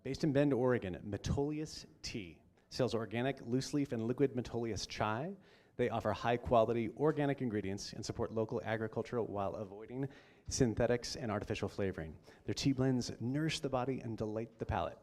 Based in Bend, Oregon, Metolius Tea sells organic loose leaf and liquid Metolius Chai. They offer high-quality organic ingredients and support local agriculture while avoiding synthetics and artificial flavoring. Their tea blends nourish the body and delight the palate.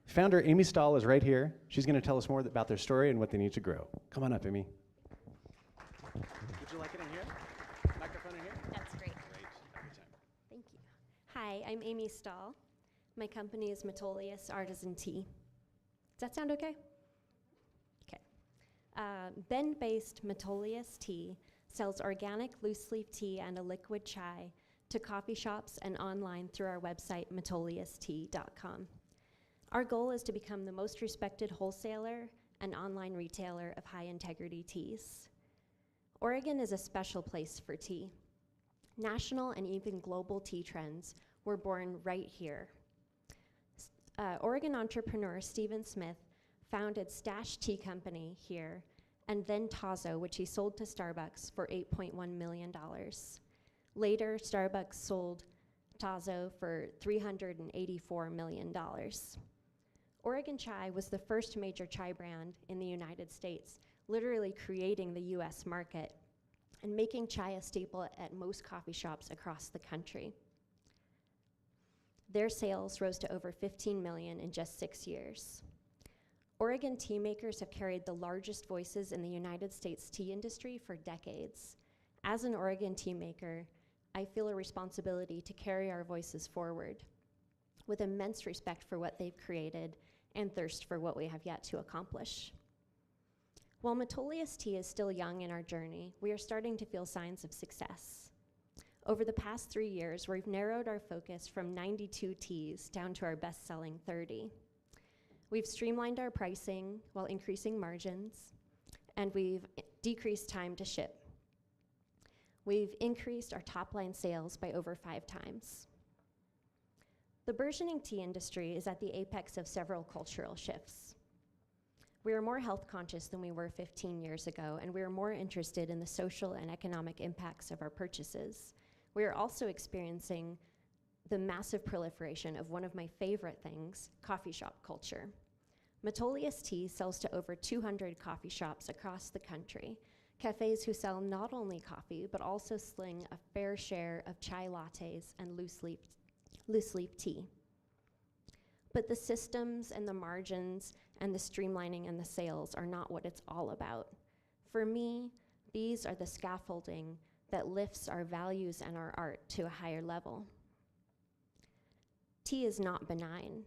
Founder Amy Stahl is right here. She's going to tell us more about their story and what they need to grow. Come on up, Amy. Would you like it in here? Microphone in here? That's great. Great. Anytime. Thank you. Hi, I'm Amy Stahl. My company is Metolius Artisan Tea. Does that sound okay? Okay. Bend-based Metolius Tea sells organic loose-leaf tea and a liquid chai to coffee shops and online through our website, metoliustea.com. Our goal is to become the most respected wholesaler and online retailer of high-integrity teas. Oregon is a special place for tea. National and even global tea trends were born right here. Oregon entrepreneur Stephen Smith founded Stash Tea Company here, and then Tazo, which he sold to Starbucks for $8.1 million. Later, Starbucks sold Tazo for $384 million. Oregon Chai was the first major chai brand in the United States, literally creating the US market and making chai a staple at most coffee shops across the country. Their sales rose to over $15 million in just 6 years. Oregon tea makers have carried the largest voices in the United States tea industry for decades. As an Oregon tea maker, I feel a responsibility to carry our voices forward with immense respect for what they've created and thirst for what we have yet to accomplish. While Metolius Tea is still young in our journey, we are starting to feel signs of success. Over the past 3 years, we've narrowed our focus from 92 teas down to our best-selling 30. We've streamlined our pricing while increasing margins, and we've decreased time to ship. We've increased our top-line sales by over 5 times. The burgeoning tea industry is at the apex of several cultural shifts. We are more health conscious than we were 15 years ago, and we are more interested in the social and economic impacts of our purchases. We are also experiencing the massive proliferation of one of my favorite things, coffee shop culture. Metolius Tea sells to over 200 coffee shops across the country, cafes who sell not only coffee, but also sling a fair share of chai lattes and loose-leaf tea. But the systems and the margins and the streamlining and the sales are not what it's all about. For me, these are the scaffolding that lifts our values and our art to a higher level. Tea is not benign.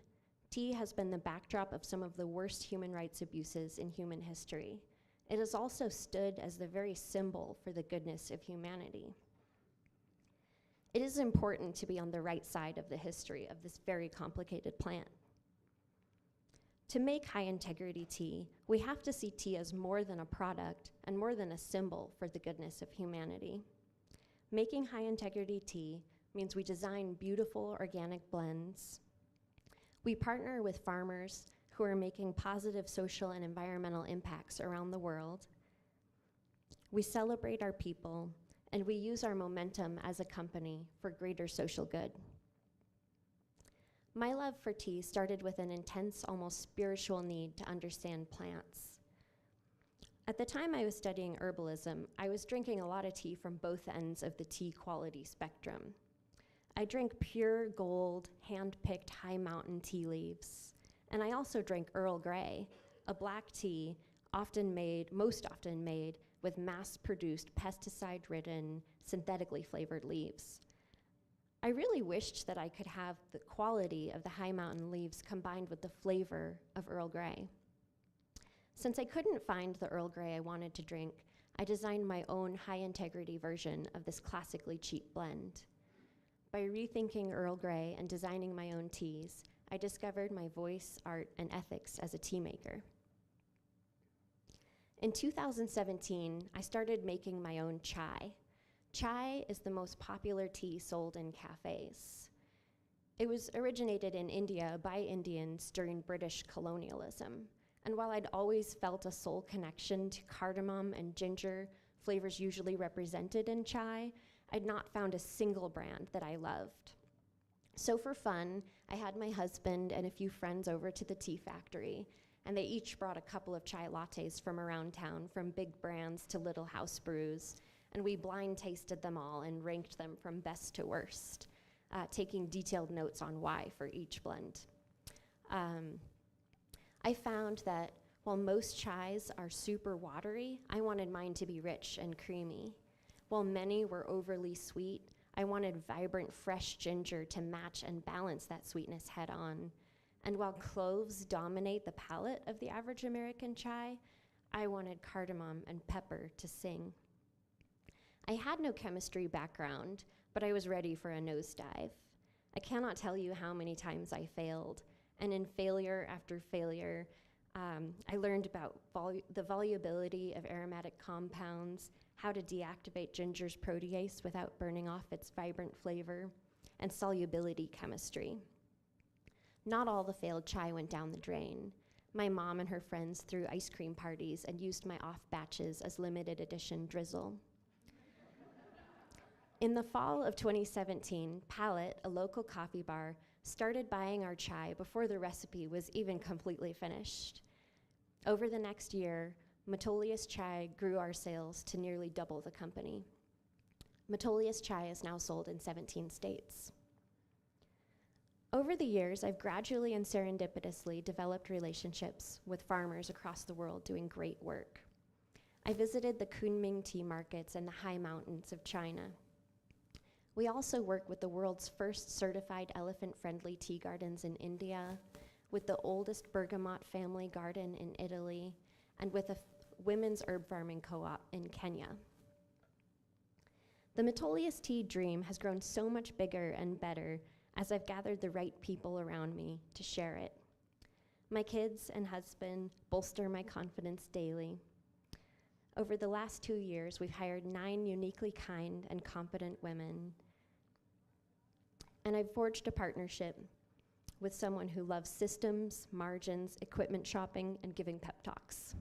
Tea has been the backdrop of some of the worst human rights abuses in human history. It has also stood as the very symbol for the goodness of humanity. It is important to be on the right side of the history of this very complicated plant. To make high-integrity tea, we have to see tea as more than a product and more than a symbol for the goodness of humanity. Making high-integrity tea means we design beautiful organic blends. We partner with farmers who are making positive social and environmental impacts around the world. We celebrate our people, and we use our momentum as a company for greater social good. My love for tea started with an intense, almost spiritual need to understand plants. At the time I was studying herbalism, I was drinking a lot of tea from both ends of the tea quality spectrum. I drank pure gold, hand-picked high mountain tea leaves. And I also drank Earl Grey, a black tea most often made with mass-produced, pesticide-ridden, synthetically flavored leaves. I really wished that I could have the quality of the high mountain leaves combined with the flavor of Earl Grey. Since I couldn't find the Earl Grey I wanted to drink, I designed my own high-integrity version of this classically cheap blend. By rethinking Earl Grey and designing my own teas, I discovered my voice, art, and ethics as a tea maker. In 2017, I started making my own chai. Chai is the most popular tea sold in cafes. It was originated in India by Indians during British colonialism. And while I'd always felt a soul connection to cardamom and ginger, flavors usually represented in chai, I'd not found a single brand that I loved. So for fun, I had my husband and a few friends over to the tea factory, and they each brought a couple of chai lattes from around town, from big brands to little house brews, and we blind tasted them all and ranked them from best to worst, taking detailed notes on why for each blend. I found that while most chais are super watery, I wanted mine to be rich and creamy. While many were overly sweet, I wanted vibrant, fresh ginger to match and balance that sweetness head on. And while cloves dominate the palate of the average American chai, I wanted cardamom and pepper to sing. I had no chemistry background, but I was ready for a nosedive. I cannot tell you how many times I failed, and in failure after failure, I learned about the volubility of aromatic compounds, how to deactivate ginger's protease without burning off its vibrant flavor, and solubility chemistry. Not all the failed chai went down the drain. My mom and her friends threw ice cream parties and used my off batches as limited edition drizzle. In the fall of 2017, Palate, a local coffee bar, started buying our chai before the recipe was even completely finished. Over the next year, Metolius Chai grew our sales to nearly double the company. Metolius Chai is now sold in 17 states. Over the years, I've gradually and serendipitously developed relationships with farmers across the world doing great work. I visited the Kunming tea markets and the high mountains of China. We also work with the world's first certified elephant-friendly tea gardens in India, with the oldest bergamot family garden in Italy, and with a women's herb farming co-op in Kenya. The Metolius Tea dream has grown so much bigger and better as I've gathered the right people around me to share it. My kids and husband bolster my confidence daily. Over the last 2 years, we've hired 9 uniquely kind and competent women, and I've forged a partnership with someone who loves systems, margins, equipment shopping, and giving pep talks.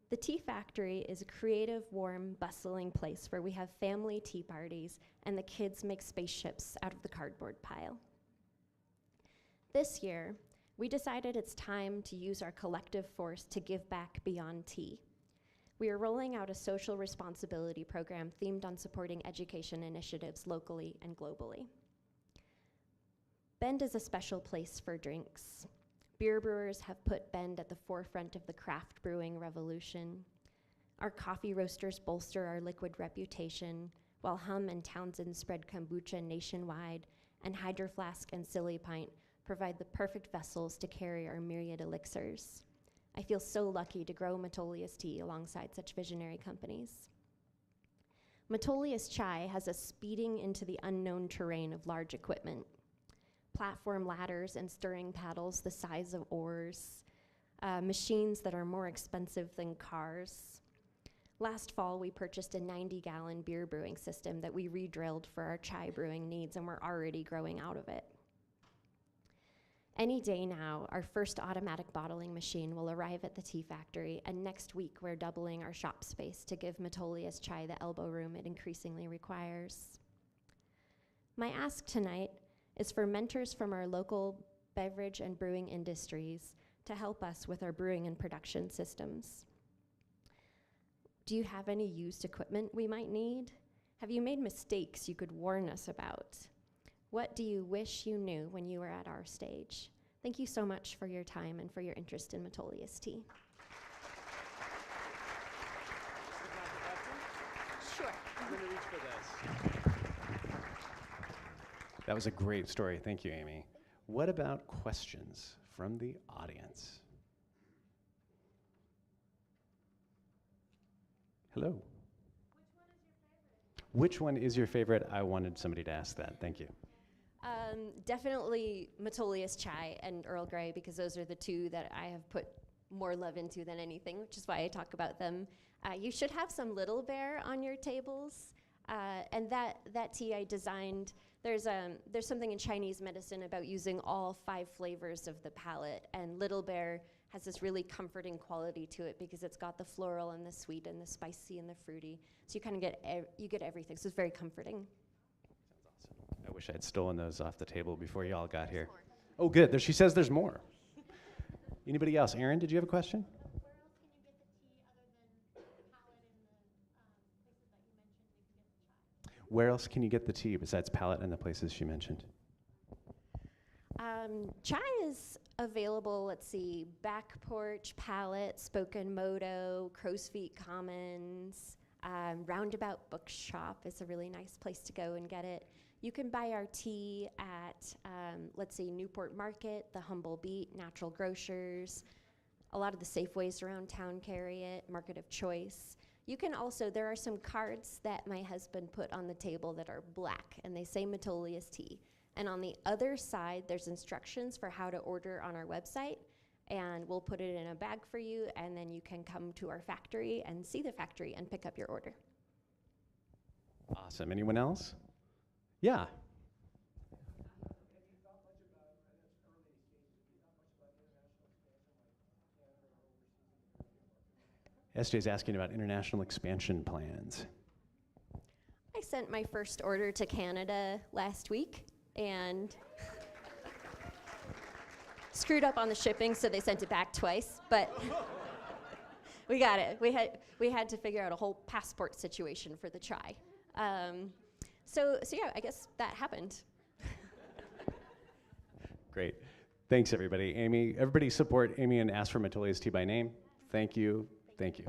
The Tea Factory is a creative, warm, bustling place where we have family tea parties and the kids make spaceships out of the cardboard pile. This year, we decided it's time to use our collective force to give back beyond tea. We are rolling out a social responsibility program themed on supporting education initiatives locally and globally. Bend is a special place for drinks. Beer brewers have put Bend at the forefront of the craft brewing revolution. Our coffee roasters bolster our liquid reputation, while Hum and Townsend spread kombucha nationwide, and Hydro Flask and Silly Pint provide the perfect vessels to carry our myriad elixirs. I feel so lucky to grow Metolius Tea alongside such visionary companies. Metolius Chai has us speeding into the unknown terrain of large equipment. Platform ladders and stirring paddles the size of oars, machines that are more expensive than cars. Last fall, we purchased a 90-gallon beer brewing system that we re-drilled for our chai brewing needs, and we're already growing out of it. Any day now, our first automatic bottling machine will arrive at the tea factory, and next week we're doubling our shop space to give Metolius Chai the elbow room it increasingly requires. My ask tonight is for mentors from our local beverage and brewing industries to help us with our brewing and production systems. Do you have any used equipment we might need? Have you made mistakes you could warn us about? What do you wish you knew when you were at our stage? Thank you so much for your time and for your interest in Metolius Tea. Sure. I'm going to reach for this. That was a great story. Thank you, Amy. What about questions from the audience? Hello. Which one is your favorite? I wanted somebody to ask that. Thank you. Definitely Metolius Chai and Earl Grey, because those are the two that I have put more love into than anything, which is why I talk about them. You should have some Little Bear on your tables. And that tea I designed, there's something in Chinese medicine about using all 5 flavors of the palate, and Little Bear has this really comforting quality to it because it's got the floral and the sweet and the spicy and the fruity. So you kind of get everything. So it's very comforting. Sounds awesome. wish I had stolen those off the table before you all got here. Oh, good. She says there's more. Anybody else? Aaron, did you have a question? Where else can you get the tea besides Palate and the places she mentioned? Chai is available, let's see, Back Porch, Palate, Spoken Moto, Crow's Feet Commons, Roundabout Bookshop is a really nice place to go and get it. You can buy our tea at, let's see, Newport Market, the Humble Beat, Natural Grocers. A lot of the Safeways around town carry it, Market of Choice. You can also, there are some cards that my husband put on the table that are black, and they say Metolius Tea. And on the other side, there's instructions for how to order on our website, and we'll put it in a bag for you, and then you can come to our factory and see the factory and pick up your order. Awesome. Anyone else? Yeah. SJ's asking about international expansion plans. I sent my first order to Canada last week and screwed up on the shipping, so they sent it back twice, but we got it. We had to figure out a whole passport situation for the chai. So yeah, I guess that happened. Great. Thanks, everybody. Amy, everybody support Amy and ask for Metolius Tea by name. Thank you. Thank you.